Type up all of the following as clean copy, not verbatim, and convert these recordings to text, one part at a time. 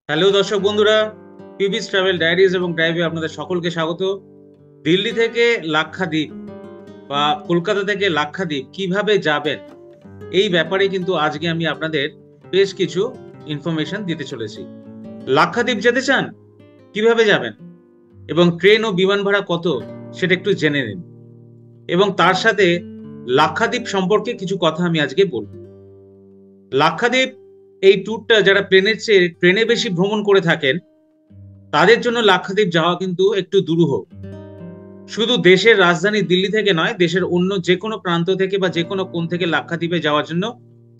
Hello দর্শক বন্ধুরা, পিবিস travel diaries এবং ড্রাইভে আপনাদের সকলকে স্বাগত। দিল্লি থেকে লাক্ষাদ্বীপ বা কলকাতা থেকে লাক্ষাদ্বীপ কিভাবে যাবেন, এই ব্যাপারে কিন্তু আজকে আমি আপনাদের বেশ কিছু ইনফরমেশন দিতে চলেছি। লাক্ষাদ্বীপ যেতে চান, কিভাবে যাবেন এবং ট্রেন ও বিমান ভাড়া কত সেটা একটু জেনে নিন, এবং তার সাথে লাক্ষাদ্বীপ সম্পর্কে কিছু কথা আমি আজকে বলবো। লাক্ষাদ্বীপ এই ট্যুরটা যারা প্লেনের চেয়ে ট্রেনে বেশি ভ্রমণ করে থাকেন তাদের জন্য লাক্ষাদ্বীপ যাওয়া কিন্তু একটু দুরূহ। শুধু দেশের রাজধানী দিল্লি থেকে নয়, দেশের অন্য যে কোনো প্রান্ত থেকে বা যে কোনো কোণ থেকে লাক্ষাদ্বীপে যাওয়ার জন্য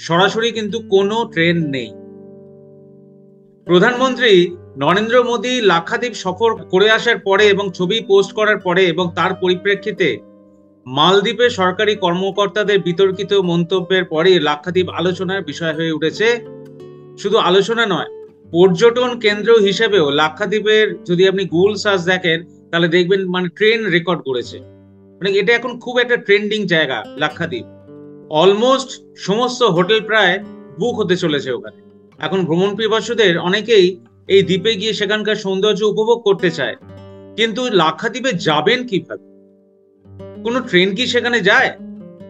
সরাসরি কিন্তু কোনো ট্রেন নেই। প্রধানমন্ত্রী নরেন্দ্র মোদী লাক্ষাদ্বীপ সফর করে আসার পরে এবং ছবি পোস্ট করার পরে এবং তার পরিপ্রেক্ষিতে মালদ্বীপের সরকারি কর্মকর্তাদের বিতর্কিত মন্তব্যের পরে লাক্ষাদ্বীপ আলোচনার বিষয় হয়ে উঠেছে। শুধু আলোচনা নয়, পর্যটন কেন্দ্র হিসেবেও লাক্ষাদ্বীপের যদি আপনি গুগল সার্চ দেখেন তাহলে দেখবেন ট্রেন রেকর্ড করেছে। এটা এখন খুব একটা ট্রেন্ডিং জায়গা লাক্ষাদ্বীপ। অলমোস্ট সমস্ত হোটেল প্রায় বুক হতে চলেছে ওখানে। এখন ভ্রমণ পিপাসুদের অনেকেই এই দ্বীপে গিয়ে সেখানকার সৌন্দর্য উপভোগ করতে চায়, কিন্তু লাক্ষাদ্বীপে যাবেন কিভাবে? কোনো ট্রেন কি সেখানে যায়?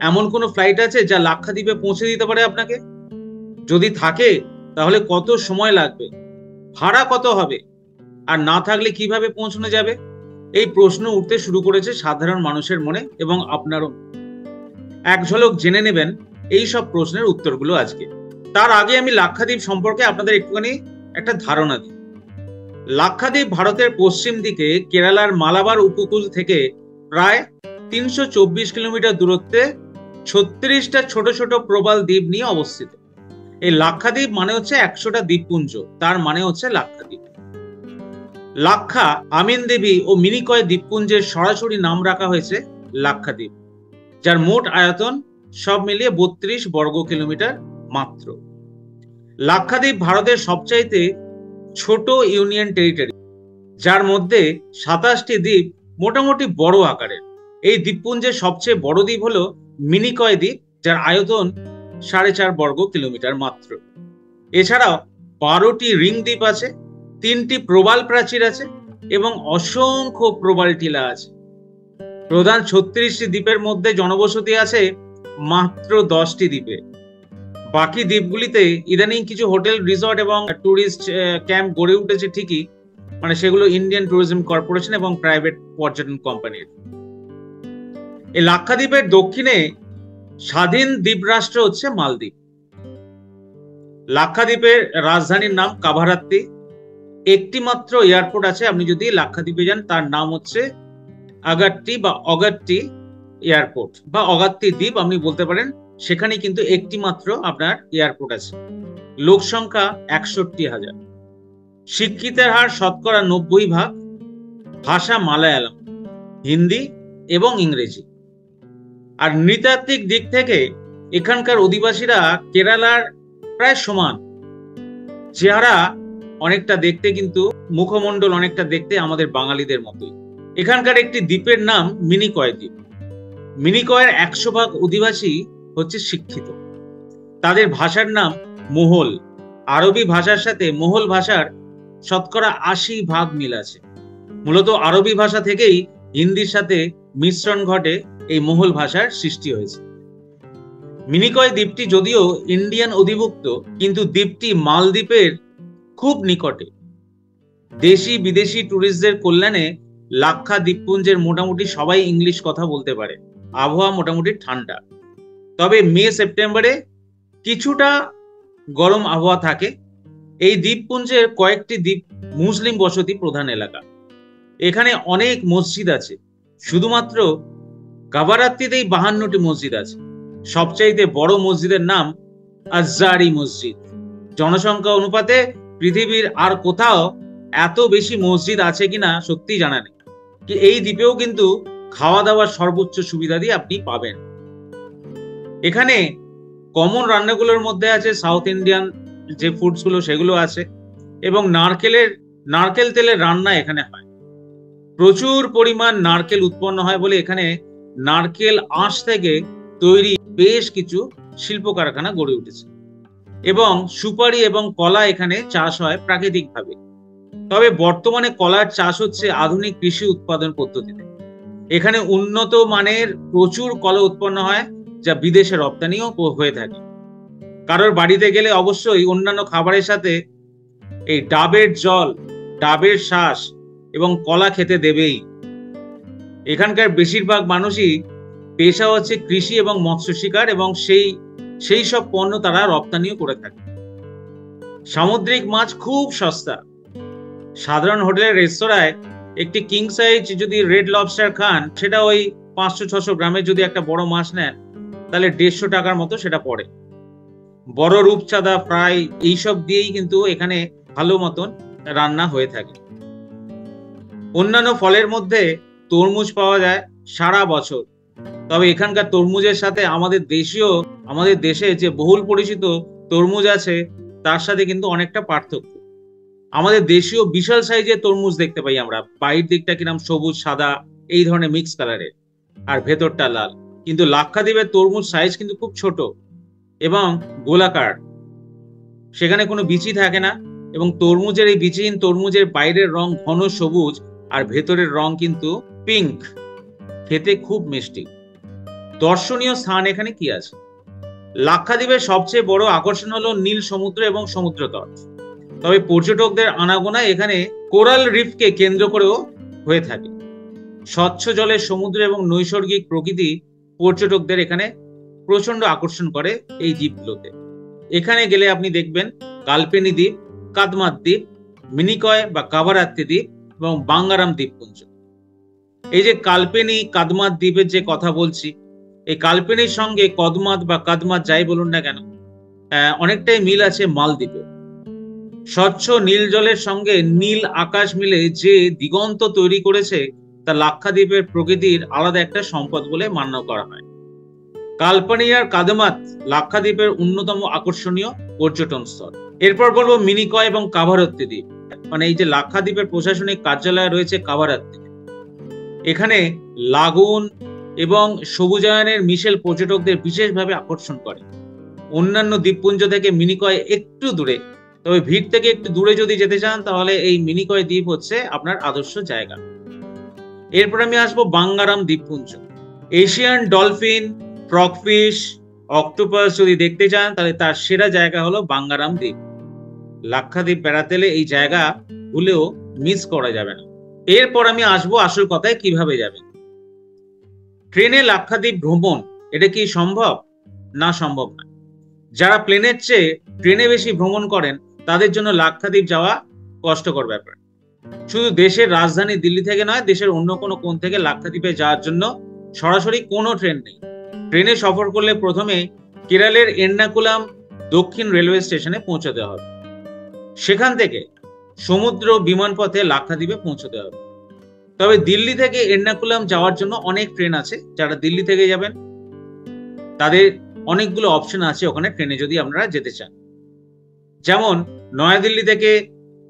এমন কোনো ফ্লাইট আছে যা লাক্ষাদ্বীপে পৌঁছে দিতে পারে আপনাকে? যদি থাকে তাহলে কত সময় লাগবে, ভাড়া কত হবে, আর না থাকলে কিভাবে পৌঁছানো যাবে? এই প্রশ্ন উঠতে শুরু করেছে সাধারণ মানুষের মনে, এবং আপনারও। এক ঝলক জেনে নেবেন এই সব প্রশ্নের উত্তরগুলো আজকে। তার আগে আমি লাক্ষাদ্বীপ সম্পর্কে আপনাদের একটুখানি একটা ধারণা দিই। লাক্ষাদ্বীপ ভারতের পশ্চিম দিকে কেরালার মালাবার উপকূল থেকে প্রায় 324 কিলোমিটার দূরত্বে 36টা ছোট ছোট প্রবাল দ্বীপ নিয়ে অবস্থিত। এই লাক্ষাদ্বীপ মানে হচ্ছে 100টা দ্বীপপুঞ্জ, তার মানে হচ্ছে লাক্ষাদ্বীপ। লাক্ষা, আমিন দেবী ও মিনিকয় দ্বীপপুঞ্জের সরাসরি নাম রাখা হয়েছে লাক্ষাদ্বীপ, যার মোট আয়তন সব মিলিয়ে 32 বর্গ কিলোমিটার মাত্র। লাক্ষাদ্বীপ ভারতের সবচাইতে ছোট ইউনিয়ন টেরিটরি, যার মধ্যে 27টি দ্বীপ মোটামুটি বড় আকারের। এই দ্বীপপুঞ্জের সবচেয়ে বড় দ্বীপ হলো মিনিকয় দ্বীপ, যার আয়তন 4.5 বর্গ কিলোমিটার মাত্র। এছাড়াও 12টি রিং দ্বীপ আছে, 3টি প্রবাল প্রাচীর আছে এবং অসংখ্য প্রবাল টিলা আছে। প্রধান 36টি দ্বীপের মধ্যে জনবসতি আছে মাত্র 10টি দ্বীপে। বাকি দ্বীপগুলিতে ইদানিং কিছু হোটেল, রিসর্ট এবং টুরিস্ট ক্যাম্প গড়ে উঠেছে ঠিকই, সেগুলো ইন্ডিয়ান ট্যুরিজম কর্পোরেশন এবং প্রাইভেট পর্যটন কোম্পানির। এই লাক্ষাদ্বীপের দক্ষিণে স্বাধীন দ্বীপরাষ্ট্র হচ্ছে মালদ্বীপ। লাক্ষাদ্বীপের রাজধানীর নাম কাভারাত্তি। একটি মাত্র এয়ারপোর্ট আছে, আপনি যদি লাক্ষাদ্বীপে যান, তার নাম হচ্ছে আগাট্টি বা অগাট্টি এয়ারপোর্ট বা অগাত্তি দ্বীপ আপনি বলতে পারেন। সেখানে কিন্তু একটি মাত্র আপনার এয়ারপোর্ট আছে। লোক সংখ্যা 61,000। শিক্ষিতের হার শতকরা 90%। ভাষা মালায়ালাম, হিন্দি এবং ইংরেজি। আর নৃতাত্ত্বিক দিক থেকে এখানকার অধিবাসীরা কেরালার প্রায় সমান। চেহারা অনেকটা দেখতে, কিন্তু মুখমণ্ডল অনেকটা দেখতে আমাদের বাঙালিদের মতোই। এখানকার একটি দ্বীপের নাম মিনিকয় দ্বীপ। মিনিকয়ের 100% অধিবাসী হচ্ছে শিক্ষিত। তাদের ভাষার নাম মোহল। আরবি ভাষার সাথে মোহল ভাষার শতকরা 80% মিল আছে। মূলত আরবি ভাষা থেকেই হিন্দির সাথে মিশ্রণ ঘটে এই মোহল ভাষার সৃষ্টি হয়েছে। মিনিকয় দ্বীপটি যদিও ইন্ডিয়ান অধিভুক্ত, কিন্তু দ্বীপটি মালদ্বীপের খুব নিকটে। দেশি বিদেশি ট্যুরিস্টদের কল্যাণে লাক্ষা দ্বীপপুঞ্জের মোটামুটি সবাই ইংলিশ কথা বলতে পারে। আবহাওয়া মোটামুটি ঠান্ডা, তবে মে সেপ্টেম্বরে কিছুটা গরম আবহাওয়া থাকে। এই দ্বীপপুঞ্জের কয়েকটি দ্বীপ মুসলিম বসতি প্রধান এলাকা। এখানে অনেক মসজিদ আছে। শুধুমাত্র কাভারাত্তিতেই 52টি মসজিদ আছে। সবচাইতে বড় মসজিদের নাম আজজারি মসজিদ। জনসংখ্যা অনুপাতে পৃথিবীর আর কোথাও এত বেশি মসজিদ আছে কিনা সত্যি জানা নেই। এই দ্বীপেও কিন্তু খাওয়া দাওয়ার সর্বোচ্চ সুবিধা দিয়ে আপনি পাবেন। এখানে কমন রান্নাগুলোর মধ্যে আছে সাউথ ইন্ডিয়ান যে ফুডস গুলো, সেগুলো আছে, এবং নারকেল তেলের রান্না এখানে হয়। প্রচুর পরিমাণ নারকেল উৎপন্ন হয় বলে এখানে নারকেল আঁশ থেকে তৈরি বেশ কিছু শিল্প কারখানা গড়ে উঠেছে। এবং সুপারি এবং কলা এখানে চাষ হয় প্রাকৃতিকভাবে। তবে বর্তমানে কলার চাষ হচ্ছে আধুনিক কৃষি উৎপাদন পদ্ধতিতে। এখানে উন্নত মানের প্রচুর কলা উৎপন্ন হয়, যা বিদেশে রপ্তানিও হয়ে থাকে। কারোর বাড়িতে গেলে অবশ্যই অন্যান্য খাবারের সাথে এই ডাবের জল, ডাবের শাঁস এবং কলা খেতে দেবেই। এখানকার বেশিরভাগ মানুষই পেশা হচ্ছে কৃষি এবং মৎস্য শিকার, এবং সেই সব পণ্য তারা রপ্তানিও করে থাকে। সামুদ্রিক মাছ খুব সস্তা। সাধারণ হোটেলের রেস্তোরাঁয় একটি কিং সাইজ যদি রেড লবস্টার খান, সেটা ওই 500-600 গ্রামের যদি একটা বড় মাছ নেন, তাহলে 150 টাকার মতো সেটা পড়ে। বড় রূপচাঁদা, ফ্রাই এইসব দিয়েই কিন্তু এখানে ভালো মতন রান্না হয়ে থাকে। অন্যান্য ফলের মধ্যে তরমুজ পাওয়া যায় সারা বছর। তবে এখানকার তরমুজের সাথে আমাদের দেশে যে বহুল পরিচিত তরমুজ আছে, তার সাথে কিন্তু অনেকটা পার্থক্য। আমাদের দেশীয় বিশাল সাইজের তরমুজ দেখতে পাই আমরা, বাইরের দিকটা কিরকম সবুজ সাদা এই ধরনের মিক্স কালারের, আর ভেতরটা লাল। কিন্তু লাক্ষাদ্বীপের তরমুজ সাইজ কিন্তু খুব ছোট এবং গোলাকার, সেখানে কোনো বিচি থাকে না, এবং তরমুজের এই বিচিহীন তরমুজের বাইরের রং ঘন সবুজ আর ভেতরের রং কিন্তু পিঙ্ক, খেতে খুব মিষ্টি। দর্শনীয় স্থান এখানে কি আছে? লাক্ষাদ্বীপের সবচেয়ে বড় আকর্ষণ হলো নীল সমুদ্র এবং সমুদ্র তট। তবে পর্যটকদের আনাগোনা এখানে কোরাল রিফকে কেন্দ্র করেও হয়ে থাকে। স্বচ্ছ জলের সমুদ্র এবং নৈসর্গিক প্রকৃতি পর্যটকদের এখানে প্রচন্ড আকর্ষণ করে এই দ্বীপগুলোতে। এখানে গেলে আপনি দেখবেন কালপেনি দ্বীপ, কাদমাত দ্বীপ, মিনিকয় বা কাভারাত্তি দ্বীপ এবং বাঙ্গারাম দ্বীপপুঞ্জ। এই যে কালপেনি কাদমাত দ্বীপের যে কথা বলছি, এই কালপেনির সঙ্গে কদমাত বা কাদমাত যাই বলুন না কেন, অনেকটাই মিল আছে মালদ্বীপে। স্বচ্ছ নীল জলের সঙ্গে নীল আকাশ মিলে যে দিগন্ত তৈরি করেছে, তা লাক্ষাদ্বীপের প্রকৃতির আলাদা একটা সম্পদ বলে মান্য করা হয়। কালপেনি আর কাদমাত লাক্ষাদ্বীপের অন্যতম আকর্ষণীয় পর্যটন স্থল। এরপর বলবো মিনিকয় এবং কাভারাত্তি দ্বীপ। মানে এই যে লাক্ষাদ্বীপের প্রশাসনিক কার্যালয় রয়েছে কাভারাত্তি, এখানে লাগুন এবং সবুজায়নের মিশেল পর্যটকদের বিশেষভাবে আকর্ষণ করে। অন্যান্য দ্বীপপুঞ্জ থেকে মিনিকয় একটু দূরে, তবে ভিড় থেকে একটু দূরে যদি যেতে চান, তাহলে এই মিনিকয় দ্বীপ হচ্ছে আপনার আদর্শ জায়গা। এরপর আমি আসবো বাঙ্গারাম দ্বীপপুঞ্জ। এশিয়ান ডলফিন, ফ্রগফিশ, অক্টোপাস যদি দেখতে চান, তাহলে তার সেরা জায়গা হলো বাঙ্গারাম দ্বীপ। লাক্ষাদ্বীপ বেড়াতে এলে এই জায়গা ভুলেও মিস করা যাবে না। এরপর আমি আসবো আসল কথায়, কিভাবে যাবেন। ট্রেনে লাক্ষাদ্বীপ ভ্রমণ, এটা কি সম্ভব? না, সম্ভব না। যারা প্লেনের চেয়ে ট্রেনে বেশি ভ্রমণ করেন, তাদের জন্য লাক্ষাদ্বীপ যাওয়া কষ্টকর ব্যাপার। শুধু দেশের রাজধানী দিল্লি থেকে নয়, দেশের অন্য কোনো কোণ থেকে লাক্ষাদ্বীপে যাওয়ার জন্য সরাসরি কোনো ট্রেন নেই। ট্রেনে সফর করলে প্রথমে কেরলের এর্নাকুলাম দক্ষিণ রেলওয়ে স্টেশনে পৌঁছতে হবে। সেখান থেকে সমুদ্র বিমানপথে লাক্ষাদ্বীপে পৌঁছতে হবে। তবে দিল্লি থেকে এর্নাকুলাম যাওয়ার জন্য অনেক ট্রেন আছে। যারা দিল্লি থেকে যাবেন, তাদের অনেকগুলো অপশন আছে ওখানে ট্রেনে যদি আপনারা যেতে চান। যেমন নয়াদিল্লি থেকে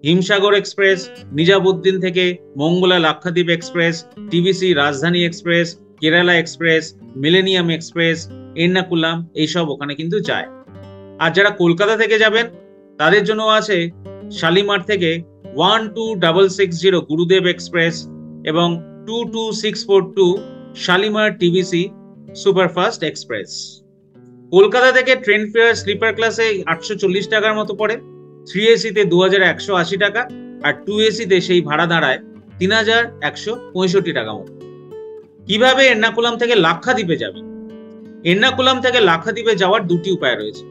হিমসাগর এক্সপ্রেস, নিজামুদ্দিন থেকে মঙ্গলা লাক্ষাদ্বীপ এক্সপ্রেস, টিবিসি রাজধানী express, Kerala express, millennium express, Ernakulam, এইসব ওখানে কিন্তু যায়। আর যারা কলকাতা থেকে যাবেন, তাদের জন্য আছে শালিমার থেকে 12660 গুরুদেব এক্সপ্রেস এবং 22642 Shalimar TBC superfast express. Kolkata থেকে ট্রেন ফেয়ার স্লিপার ক্লাসে 840 টাকার মতো পড়ে, 3AC তে 2180 টাকা, আর 2AC তে সেই ভাড়া দাঁড়ায় 3165 টাকা মতো। কিভাবে এর্নাকুলাম থেকে লাক্ষাদ্বীপে যাবেন? এর্নাকুলাম থেকে লাক্ষাদ্বীপে যাওয়ার দুটি উপায় রয়েছে।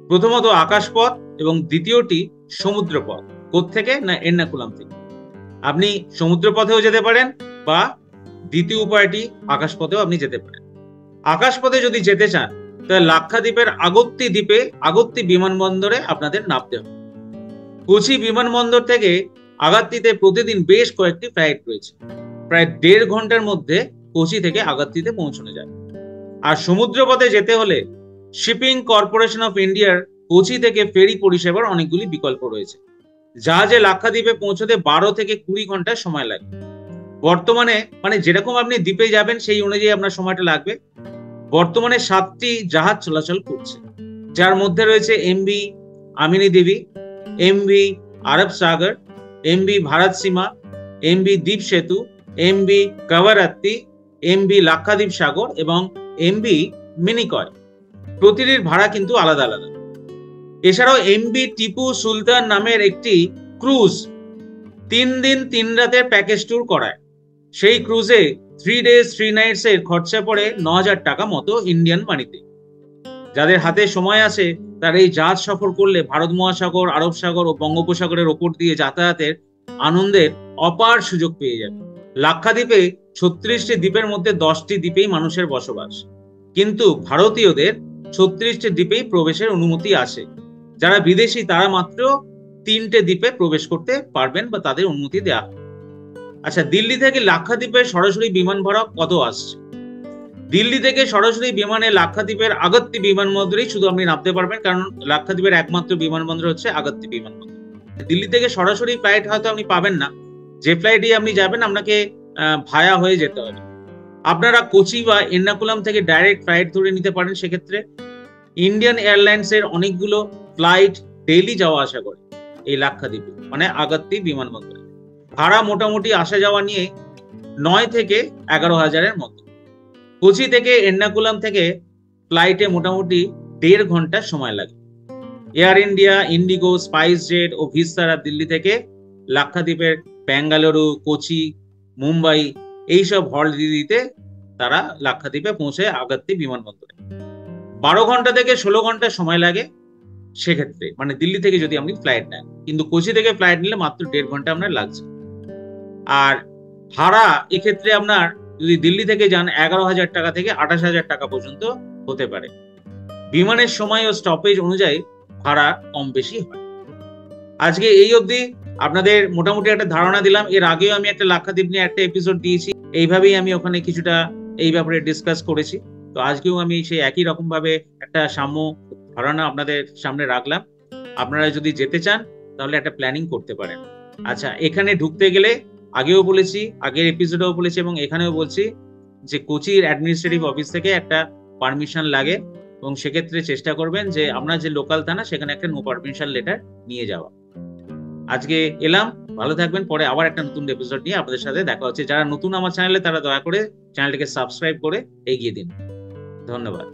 প্রথমত আকাশপথ এবং দ্বিতীয়টি সমুদ্রপথ। কোত্থেকে? না, এর্নাকুলাম থেকে। আপনি সমুদ্রপথেও যেতে পারেন বা দ্বিতীয় উপায়টি আকাশপথেও আপনি যেতে পারেন। আকাশপথে যদি যেতে চান, তাহলে লাক্ষাদ্বীপের আগত্তি দ্বীপে আগত্তি বিমানবন্দরে আপনাদের নামতে হবে। কোচি বিমানবন্দর থেকে আগাত্তিতে প্রতিদিন বেশ কয়েকটি ফ্লাইট রয়েছে। প্রায় 1.5 ঘন্টার মধ্যে কোচি থেকে আগাত্তিতে পৌঁছানো যায়। আর সমুদ্রপথে যেতে হলে শিপিং কর্পোরেশন অফ ইন্ডিয়ার কোচি থেকে ফেরি পরিষেবার অনেকগুলি বিকল্প রয়েছে। জাহাজে লাক্ষাদ্বীপে পৌঁছতে 12 থেকে 20 ঘন্টা সময় লাগে। বর্তমানে মানে যেরকম আপনি দ্বীপে যাবেন সেই অনুযায়ী আপনার সময়টা লাগবে। বর্তমানে 7টি জাহাজ চলাচল করছে, যার মধ্যে রয়েছে MV আমিনী দেবী, এমভি আরব সাগর, এমভি ভারত সীমা, এমভি দ্বীপ সেতু, এমভি কাভারাত্তি, এমভি লাক্ষাদ্বীপ সাগর এবং এমভি মিনিকয়। প্রতিটির ভাড়া কিন্তু আলাদা আলাদা। এছাড়াও এমভি টিপু সুলতান নামের একটি ক্রুজ 3 দিন 3 রাতের প্যাকেজ ট্যুর করায়। সেই ক্রুজে 3 days 3 nights এর খরচা পড়ে 9,000 টাকা মতো ইন্ডিয়ান মানিতে। যাদের হাতে সময় আছে তারা এই জাহাজ সফর করলে ভারত মহাসাগর, আরব সাগর ও বঙ্গোপসাগরের ওপর দিয়ে যাতায়াতের আনন্দের অপার সুযোগ পেয়ে যাবে। লাক্ষাদ্বীপে 36টি দ্বীপের মধ্যে 10টি দ্বীপেই মানুষের বসবাস, কিন্তু ভারতীয়দের 36টি দ্বীপেই প্রবেশের অনুমতি আছে। যারা বিদেশি তারা মাত্র 3টে দ্বীপে প্রবেশ করতে পারবেন বা তাদের অনুমতি দেওয়া হবে। আচ্ছা, দিল্লি থেকে লাক্ষাদ্বীপের সরাসরি বিমান ভাড়া কত আসছে? দিল্লি থেকে সরাসরি বিমানে লাক্ষাদ্বীপের আগত্তি বিমানবন্দরেই শুধু আপনি নামতে পারবেন, কারণ লাক্ষাদ্বীপের একমাত্র বিমানবন্দর হচ্ছে আগত্তি বিমানবন্দর। দিল্লি থেকে সরাসরি ফ্লাইট হয়তো আপনি পাবেন না, যে ফ্লাইটে আপনি যাবেন আপনাকে ভায়া হয়ে যেতে হবে। আপনারা কোচি বা এর্নাকুলাম থেকে ডাইরেক্ট ফ্লাইট ধরে নিতে পারেন। সেক্ষেত্রে ইন্ডিয়ান এয়ারলাইন্স এর অনেকগুলো ফ্লাইট ডেইলি যাওয়া আসা করে এই লাক্ষাদ্বীপে, মানে আগত্তি বিমানবন্দরে। ভাড়া মোটামুটি আসা যাওয়া নিয়ে 9 থেকে 11,000-এর মধ্যে। কোচি থেকে এর্নাকুলাম থেকে ফ্লাইটে মোটামুটি 1.5 ঘন্টা সময় লাগে। Air India, IndiGo, SpiceJet ও ভিস্তারা দিল্লি থেকে লাক্ষাদ্বীপের বেঙ্গালুরু, কোচি, মুম্বাই এইসব হলদিতে তারা লাক্ষাদ্বীপে পৌঁছে আগত্তি বিমানবন্দরে। 12 ঘন্টা থেকে 16 ঘন্টা সময় লাগে সেক্ষেত্রে, মানে দিল্লি থেকে যদি আপনি ফ্লাইট নেন। কিন্তু কোচি থেকে ফ্লাইট নিলে মাত্র 1.5 ঘন্টা আপনার লাগছে। আর ভাড়া এক্ষেত্রে আপনার যদি দিল্লি থেকে যান 11,000 টাকা থেকে 28,000 টাকা পর্যন্ত হতে পারে। বিমানের সময় ও স্টপেজ অনুযায়ী ভাড়া কম বেশি হয়। আজকে এই অবধি আপনাদের মোটামুটি একটা ধারণা দিলাম। এর আগেও আমি একটা লাক্ষাদ্বীপ নিয়ে একটা এপিসোড দিয়েছি, এইভাবেই আমি ওখানে কিছুটা এই ব্যাপারে ডিসকাস করেছি। তো আজকেও আমি সেই একই রকম ভাবে একটা সাম্য ধারণা আপনাদের সামনে রাখলাম। আপনারা যদি যেতে চান তাহলে একটা প্ল্যানিং করতে পারেন। আচ্ছা, এখানে ঢুকতে গেলে আগেও বলেছি, আগের এপিসোডেও বলেছি এবং এখানেও বলছি যে কোচির অ্যাডমিনিস্ট্রেটিভ অফিস থেকে একটা পারমিশন লাগে, এবং সেক্ষেত্রে চেষ্টা করবেন যে আপনার যে লোকাল থানা সেখানে একটা নো পারমিশন লেটার নিয়ে যাওয়া। আজকে এলাম, ভালো থাকবেন। পরে আবার একটা নতুন এপিসোড নিয়ে আপনাদের সাথে দেখা হচ্ছে। যারা নতুন আমার চ্যানেলে তারা দয়া করে চ্যানেলটিকে সাবস্ক্রাইব করে এগিয়ে দিন। ধন্যবাদ।